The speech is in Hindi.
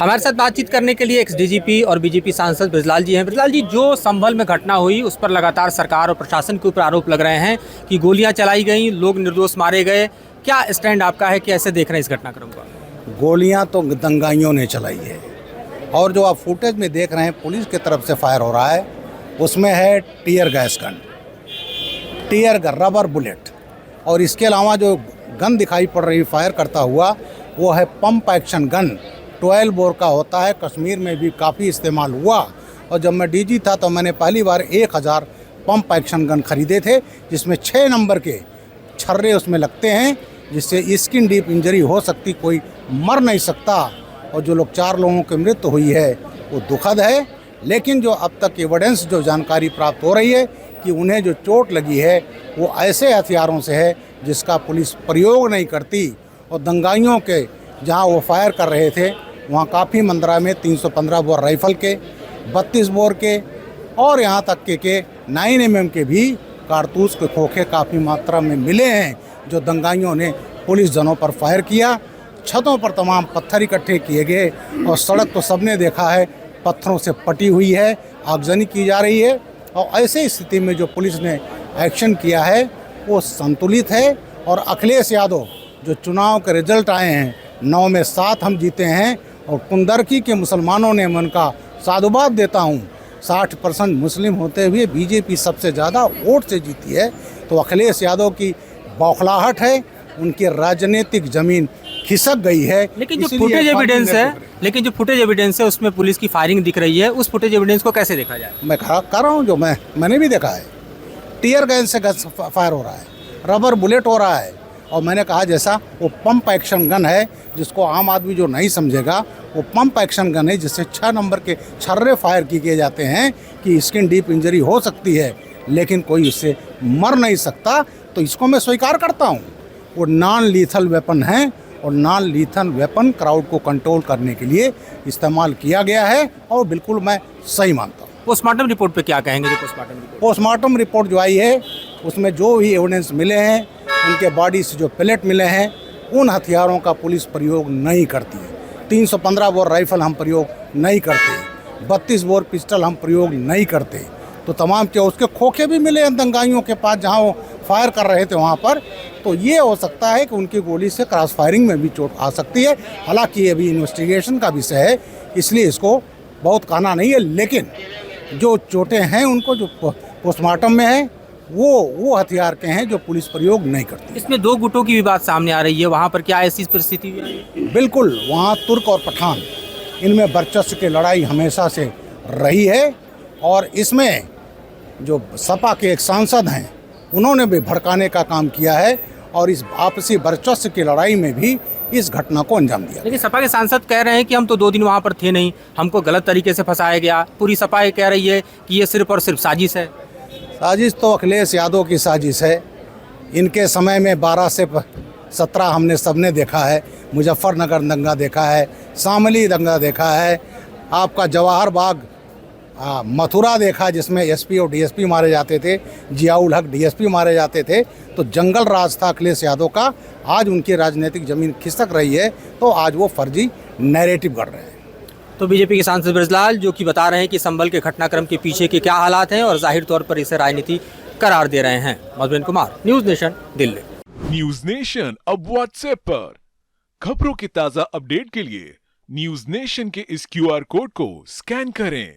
हमारे साथ बातचीत करने के लिए एक्स डीजीपी और बीजेपी सांसद बृजलाल जी हैं। बृजलाल जी, जो संभल में घटना हुई उस पर लगातार सरकार और प्रशासन के ऊपर आरोप लग रहे हैं कि गोलियां चलाई गई, लोग निर्दोष मारे गए। क्या स्टैंड आपका है, कैसे देख रहे हैं इस घटनाक्रम को? गोलियां तो दंगाइयों ने चलाई है और जो आप फुटेज में देख रहे हैं पुलिस की तरफ से फायर हो रहा है उसमें है tear gas gun, tear gun, rubber bullet, और इसके अलावा जो गन दिखाई पड़ रही फायर करता हुआ वो है पंप एक्शन गन। 12 बोर का होता है, कश्मीर में भी काफ़ी इस्तेमाल हुआ। और जब मैं डीजी था तो मैंने पहली बार 1000 पंप एक्शन गन खरीदे थे, जिसमें 6 नंबर के छर्रे उसमें लगते हैं, जिससे स्किन डीप इंजरी हो सकती, कोई मर नहीं सकता। और जो लोग 4 लोगों की मृत्यु हुई है वो दुखद है। लेकिन जो अब तक एविडेंस, जो जानकारी प्राप्त हो रही है कि उन्हें जो चोट लगी है वो ऐसे हथियारों से है जिसका पुलिस प्रयोग नहीं करती। और दंगाइयों के जहां वो फायर कर रहे थे वहां काफ़ी मात्रा में 315 बोर राइफल के, 32 बोर के और यहां तक के 9mm के भी कारतूस के खोखे काफ़ी मात्रा में मिले हैं, जो दंगाइयों ने पुलिस जनों पर फायर किया। छतों पर तमाम पत्थर इकट्ठे किए गए और सड़क तो सबने देखा है पत्थरों से पटी हुई है, आगजनी की जा रही है। और ऐसे स्थिति में जो पुलिस ने एक्शन किया है वो संतुलित है। और अखिलेश यादव, जो चुनाव के रिजल्ट आए हैं 9 में 7 हम जीते हैं, और कुंदरकी के मुसलमानों ने, मैं उनका साधुवाद देता हूँ, 60% मुस्लिम होते हुए बीजेपी सबसे ज़्यादा वोट से जीती है। तो अखिलेश यादव की बौखलाहट है, उनकी राजनीतिक जमीन खिसक गई है। लेकिन जो फुटेज एविडेंस है उसमें पुलिस की फायरिंग दिख रही है, उस फुटेज एविडेंस को कैसे देखा जाए? मैं कर रहा हूँ, जो मैंने भी देखा है, टीयर गैस से फायर हो रहा है, रबर बुलेट हो रहा है। और मैंने कहा जैसा वो पंप एक्शन गन है, जिसको आम आदमी जो नहीं समझेगा, वो पंप एक्शन गन है जिससे 6 नंबर के छर्रे फायर किए जाते हैं कि स्किन डीप इंजरी हो सकती है, लेकिन कोई उससे मर नहीं सकता। तो इसको मैं स्वीकार करता हूँ, वो नॉन लीथल वेपन है और नॉन लीथल वेपन क्राउड को कंट्रोल करने के लिए इस्तेमाल किया गया है और बिल्कुल मैं सही मानता हूँ। पोस्टमार्टम रिपोर्ट पे क्या कहेंगे? जो पोस्टमार्टम रिपोर्ट जो आई है उसमें जो भी एविडेंस मिले हैं, उनके बॉडी से जो पेलेट मिले हैं, उन हथियारों का पुलिस प्रयोग नहीं करती है। 315 बोर राइफल हम प्रयोग नहीं करते, 32 बोर पिस्टल हम प्रयोग नहीं करते। तो तमाम उसके खोखे भी मिले हैं दंगाइयों के पास जहां वो फायर कर रहे थे वहां पर। तो ये हो सकता है कि उनकी गोली से क्रॉस फायरिंग में भी चोट आ सकती है। हालांकि ये भी इन्वेस्टिगेशन का विषय है, इसलिए इसको बहुत कहना नहीं है। लेकिन जो चोटें हैं उनको जो पोस्टमार्टम में है वो हथियार के हैं जो पुलिस प्रयोग नहीं करती। इसमें 2 गुटों की भी बात सामने आ रही है, वहाँ पर क्या ऐसी परिस्थिति है? बिल्कुल, वहाँ तुर्क और पठान, इनमें वर्चस्व की लड़ाई हमेशा से रही है। और इसमें जो सपा के एक सांसद हैं उन्होंने भी भड़काने का काम किया है और इस आपसी वर्चस्व की लड़ाई में भी इस घटना को अंजाम दिया। लेकिन सपा के सांसद कह रहे हैं कि हम तो 2 दिन वहाँ पर थे नहीं, हमको गलत तरीके से फंसाया गया। पूरी सपा ये कह रही है कि ये सिर्फ और सिर्फ साजिश है। साजिश तो अखिलेश यादव की साजिश है। इनके समय में 12 से 17 हमने सबने देखा है, मुजफ्फरनगर दंगा देखा है, शामली दंगा देखा है, आपका जवाहर बाग मथुरा देखा जिसमें एसपी और डीएसपी मारे जाते थे, जियाउल हक डीएसपी मारे जाते थे। तो जंगल राज था अखिलेश यादव का। आज उनकी राजनीतिक जमीन खिसक रही है, तो आज वो फर्जी नैरेटिव गढ़ रहे हैं। तो बीजेपी के सांसद बृजलाल जो कि बता रहे हैं कि संभल के घटनाक्रम के पीछे के क्या हालात हैं और जाहिर तौर पर इसे राजनीति करार दे रहे हैं। Madhuban Kumar, news nation, Delhi. News nation अब व्हाट्सएप पर खबरों की ताज़ा अपडेट के लिए न्यूज़ नेशन के इस QR कोड को स्कैन करें।